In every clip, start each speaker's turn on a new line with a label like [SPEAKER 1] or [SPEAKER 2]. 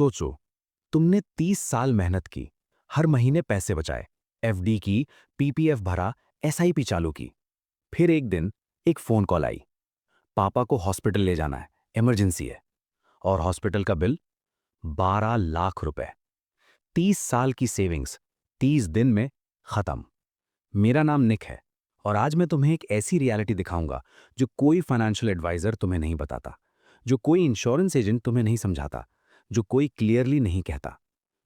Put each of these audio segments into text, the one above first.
[SPEAKER 1] सोचो, तुमने 30 साल मेहनत की, हर महीने पैसे बचाए, एफडी की, पीपीएफ भरा, एसआईपी चालू की। फिर एक दिन एक फोन कॉल आई, पापा को हॉस्पिटल ले जाना है, इमरजेंसी है। और हॉस्पिटल का बिल 12 लाख रुपए। 30 साल की सेविंग्स 30 दिन में खत्म। मेरा नाम निक है और आज मैं तुम्हें एक ऐसी रियलिटी दिखाऊंगा जो कोई फाइनेंशियल एडवाइजर तुम्हें नहीं बताता, जो कोई इंश्योरेंस एजेंट तुम्हें नहीं समझाता, जो कोई क्लियरली नहीं कहता।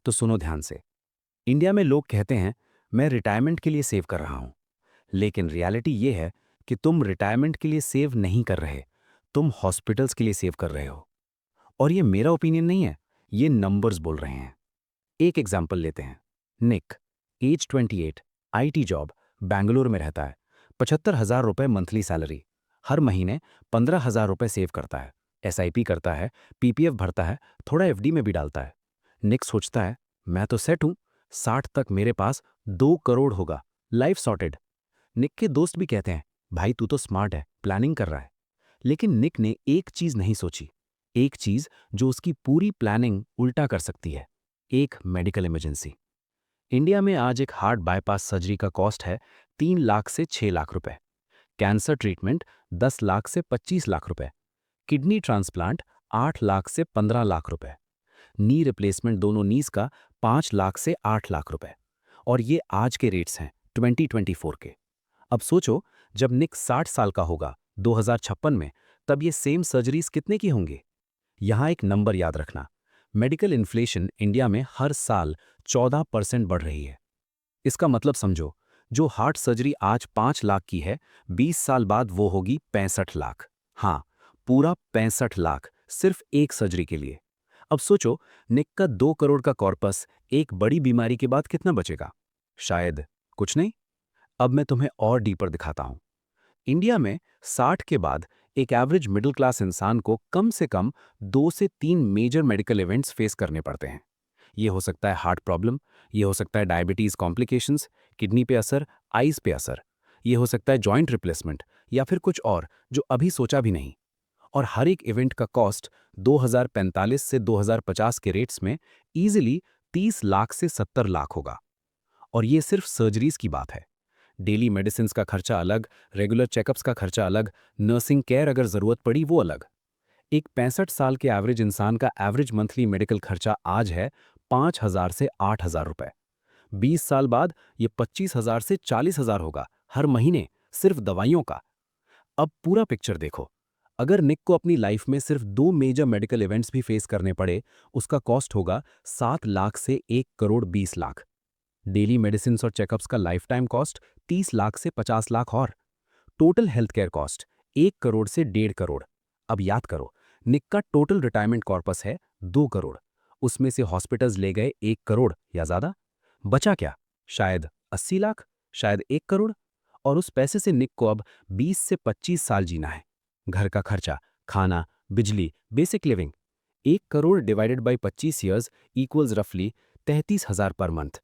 [SPEAKER 1] तो सुनो ध्यान से। इंडिया में लोग कहते हैं मैं रिटायरमेंट के लिए सेव कर रहा हूं, लेकिन रियलिटी ये है कि तुम रिटायरमेंट के लिए सेव नहीं कर रहे, तुम हॉस्पिटल्स के लिए सेव कर रहे हो। और ये मेरा ओपिनियन नहीं है, ये नंबर्स बोल रहे हैं। एक एग्जाम्पल लेते हैं। निक, एज 28, आईटी जॉब, बेंगलुरु में रहता है। 75,000 रुपए मंथली सैलरी, हर महीने 15,000 रुपए सेव करता है, एसआईपी करता है, पीपीएफ भरता है, थोड़ा एफडी में भी डालता है। निक सोचता है मैं तो सेट हूं, 60 तक मेरे पास 2 करोड़ होगा, लाइफ सॉर्टेड। निक के दोस्त भी कहते हैं भाई तू तो स्मार्ट है, प्लानिंग कर रहा है। लेकिन निक ने एक चीज नहीं सोची, एक चीज जो उसकी पूरी प्लानिंग उल्टा कर सकती है, एक मेडिकल इमरजेंसी। इंडिया में आज एक हार्ट बाईपास सर्जरी का कॉस्ट है 3 लाख से 6 लाख रुपए, कैंसर ट्रीटमेंट 10 लाख से 25 लाख रुपए, किडनी ट्रांसप्लांट 8 लाख से 15 लाख रुपए, नी रिप्लेसमेंट दोनों नीज का 5 लाख से 8 लाख रुपए। और ये आज के रेट्स हैं 2024 के। अब सोचो, जब निक 60 साल का होगा 2056 में, तब ये सेम सर्जरीज कितने की होंगी? यहां एक नंबर याद रखना, मेडिकल इन्फ्लेशन इंडिया में हर साल 14% बढ़ रही है। इसका मतलब समझो, जो हार्ट सर्जरी आज 5 लाख की है, 20 साल बाद वो होगी 65 लाख। हाँ, पूरा 65 लाख सिर्फ एक सर्जरी के लिए। अब सोचो, निक का 2 करोड़ का कॉर्पस एक बड़ी बीमारी के बाद कितना बचेगा? शायद कुछ नहीं। अब मैं तुम्हें और डीपर दिखाता हूं। इंडिया में 60 के बाद एक एवरेज मिडिल क्लास इंसान को कम से कम 2 से 3 मेजर मेडिकल इवेंट्स फेस करने पड़ते हैं। ये हो सकता है हार्ट प्रॉब्लम, ये हो सकता है डायबिटीज कॉम्प्लिकेशंस, किडनी पे असर, आईज पे असर, ये हो सकता है जॉइंट रिप्लेसमेंट या फिर कुछ और जो अभी सोचा भी नहीं। और हर एक इवेंट का कॉस्ट 2045 से 2050 के रेट्स में इजीली 30 लाख से 70 लाख होगा। और ये सिर्फ सर्जरीज की बात है। डेली मेडिसिन का खर्चा अलग, रेगुलर चेकअप्स का खर्चा अलग, नर्सिंग केयर अगर जरूरत पड़ी वो अलग। एक 65 साल के एवरेज इंसान का एवरेज मंथली मेडिकल खर्चा आज है 5,000 से 8,000 रुपए। 20 साल बाद ये 25,000 से 40,000 होगा हर महीने, सिर्फ दवाइयों का। अब पूरा पिक्चर देखो। अगर निक को अपनी लाइफ में सिर्फ 2 मेजर मेडिकल इवेंट्स भी फेस करने पड़े, उसका कॉस्ट होगा 7 लाख से 1 करोड़ 20 लाख। डेली मेडिसिन और चेकअप्स का लाइफ टाइम कॉस्ट 30 लाख से 50 लाख और total health care cost 1 crore से 1.5 करोड़। अब याद करो, निक का टोटल रिटायरमेंट कॉर्पस है 2 करोड़, उसमें से हॉस्पिटल्स ले गए 1 करोड़ या ज्यादा। बचा क्या? शायद 80 लाख, शायद 1 करोड़। और उस पैसे से निक को अब 20 से 25 साल जीना है। घर का खर्चा, खाना, बिजली, basic living. 1 crore divided by 25 years equals रफली 33,000 पर मंथ।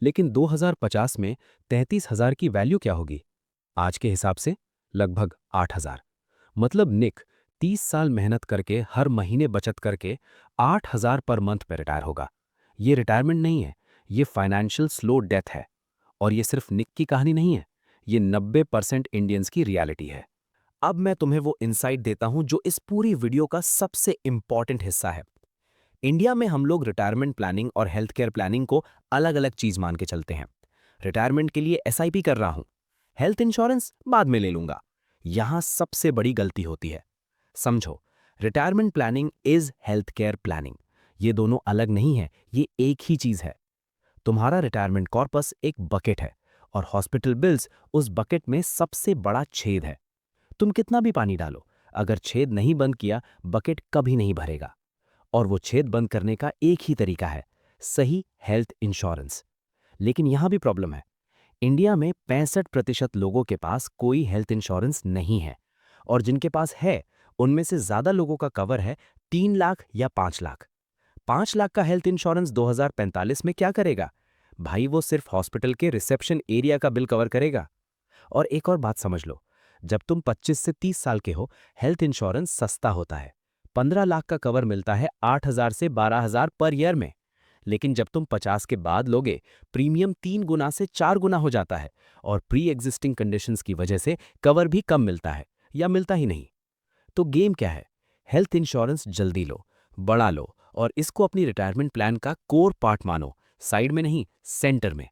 [SPEAKER 1] लेकिन 2050 में 33,000 की वैल्यू क्या होगी? आज के हिसाब से लगभग 8,000। मतलब निक 30 साल मेहनत करके, हर महीने बचत करके 8,000 पर मंथ पे रिटायर होगा। ये रिटायरमेंट नहीं है, ये फाइनेंशियल स्लो डेथ है। और ये सिर्फ निक की कहानी नहीं है, ये 90% इंडियंस की रियलिटी है। अब मैं तुम्हें वो इंसाइट देता हूं जो इस पूरी वीडियो का सबसे इंपॉर्टेंट हिस्सा है। इंडिया में हम लोग रिटायरमेंट प्लानिंग और हेल्थ केयर प्लानिंग को अलग अलग चीज मान के चलते हैं। रिटायरमेंट के लिए एसआईपी कर रहा हूं, हेल्थ इंश्योरेंस बाद में ले लूंगा। यहां सबसे बड़ी गलती होती है। समझो, retirement planning is health care planning. ये दोनों अलग नहीं है, ये एक ही चीज है। तुम्हारा रिटायरमेंट कॉर्पस एक बकेट है और हॉस्पिटल बिल्स उस बकेट में सबसे बड़ा छेद है। तुम कितना भी पानी डालो, अगर छेद नहीं बंद किया, बकेट कभी नहीं भरेगा। और वो छेद बंद करने का एक ही तरीका है, सही हेल्थ इंश्योरेंस। लेकिन यहां भी प्रॉब्लम है। इंडिया में 65% लोगों के पास कोई हेल्थ इंश्योरेंस नहीं है। और जिनके पास है, उनमें से ज्यादा लोगों का कवर है 3 लाख या 5 लाख। 5 लाख का हेल्थ इंश्योरेंस 2045 में क्या करेगा? भाई वो सिर्फ हॉस्पिटल के रिसेप्शन एरिया का बिल कवर करेगा। और एक और बात समझ लो, जब तुम 25 से 30 साल के हो, हेल्थ इंश्योरेंस सस्ता होता है। 15 लाख का कवर मिलता है 8,000 से 12,000 पर ईयर में। लेकिन जब तुम 50 के बाद लोगे, प्रीमियम 3 गुना से 4 गुना हो जाता है और प्री एग्जिस्टिंग कंडीशंस की वजह से कवर भी कम मिलता है या मिलता ही नहीं। तो गेम क्या है? हेल्थ इंश्योरेंस जल्दी लो, बड़ा लो और इसको अपनी रिटायरमेंट प्लान का कोर पार्ट मानो, साइड में नहीं, सेंटर में।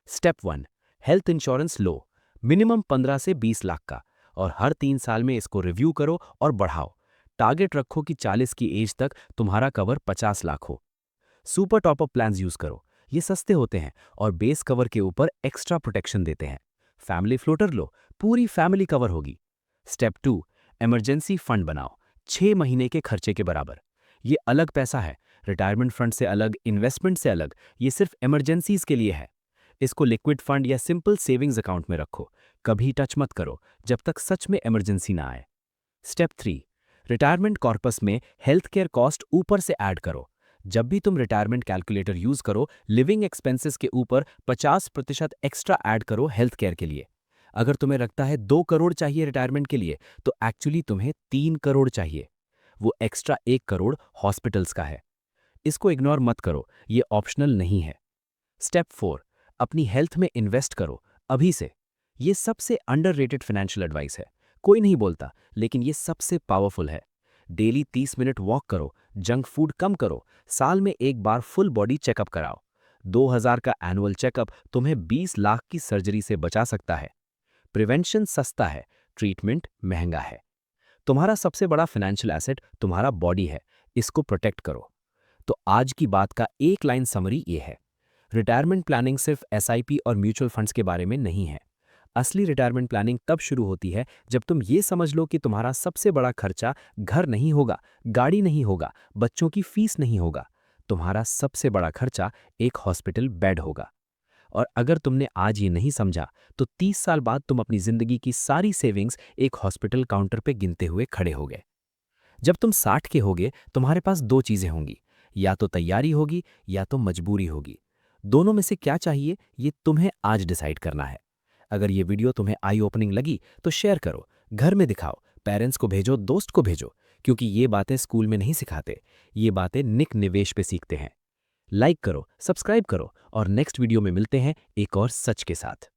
[SPEAKER 1] स्टेप 1, हेल्थ इंश्योरेंस लो, मिनिमम 15 से 20 लाख का, और हर 3 साल में इसको रिव्यू करो और बढ़ाओ। टारगेट रखो कि 40 की एज तक तुम्हारा कवर 50 लाख हो। सुपर टॉपअप प्लान्स यूज करो, ये सस्ते होते हैं और बेस कवर के ऊपर एक्स्ट्रा प्रोटेक्शन देते हैं। फैमिली फ्लोटर लो, पूरी फैमिली कवर होगी। स्टेप 2, इमरजेंसी फंड बनाओ, 6 महीने के खर्चे के बराबर। ये अलग पैसा है, रिटायरमेंट फंड से अलग, इन्वेस्टमेंट से अलग, ये सिर्फ इमरजेंसीज के लिए है। इसको लिक्विड फंड या सिंपल सेविंग्स अकाउंट में रखो, कभी टच मत करो जब तक सच में इमरजेंसी ना आए। स्टेप 3, रिटायरमेंट कॉर्पस में हेल्थ केयर कॉस्ट ऊपर से ऐड करो। जब भी तुम रिटायरमेंट कैलकुलेटर यूज करो, लिविंग एक्सपेंसेस के ऊपर 50% एक्स्ट्रा ऐड करो हेल्थ केयर के लिए। अगर तुम्हें लगता है 2 करोड़ चाहिए रिटायरमेंट के लिए, तो एक्चुअली तुम्हें 3 करोड़ चाहिए। वो एक्स्ट्रा 1 करोड़ हॉस्पिटल्स का है। इसको इग्नोर मत करो, ये ऑप्शनल नहीं है। स्टेप 4, अपनी हेल्थ में इन्वेस्ट करो अभी से। ये सबसे अंडररेटेड फाइनेंशियल एडवाइस है, कोई नहीं बोलता, लेकिन ये सबसे पावरफुल है। डेली 30 मिनट वॉक करो, जंक फूड कम करो, साल में एक बार फुल बॉडी चेकअप कराओ। 2,000 का एनुअल चेकअप तुम्हें 20 लाख की सर्जरी से बचा सकता है। प्रिवेंशन सस्ता है, ट्रीटमेंट महंगा है। तुम्हारा सबसे बड़ा फाइनेंशियल एसेट तुम्हारा बॉडी है, इसको प्रोटेक्ट करो। तो आज की बात का एक लाइन समरी ये है, रिटायरमेंट प्लानिंग सिर्फ एसआईपी और म्यूचुअल फंड्स के बारे में नहीं है। असली रिटायरमेंट प्लानिंग तब शुरू होती है जब तुम ये समझ लो कि तुम्हारा सबसे बड़ा खर्चा घर नहीं होगा, गाड़ी नहीं होगा, बच्चों की फीस नहीं होगा। तुम्हारा सबसे बड़ा खर्चा एक हॉस्पिटल बेड होगा। और अगर तुमने आज ये नहीं समझा, तो 30 साल बाद तुम अपनी जिंदगी की सारी सेविंग्स एक हॉस्पिटल काउंटर पे गिनते हुए खड़े होगे। जब तुम 60 के होगे, तुम्हारे पास 2 चीजें होंगी, या तो तैयारी होगी या तो मजबूरी होगी। दोनों में से क्या चाहिए, ये तुम्हें आज डिसाइड करना है। अगर ये वीडियो तुम्हें आई ओपनिंग लगी तो शेयर करो, घर में दिखाओ, पेरेंट्स को भेजो, दोस्त को भेजो, क्योंकि ये बातें स्कूल में नहीं सिखाते, ये बातें निक निवेश पे सीखते हैं। लाइक करो, सब्सक्राइब करो और नेक्स्ट वीडियो में मिलते हैं एक और सच के साथ।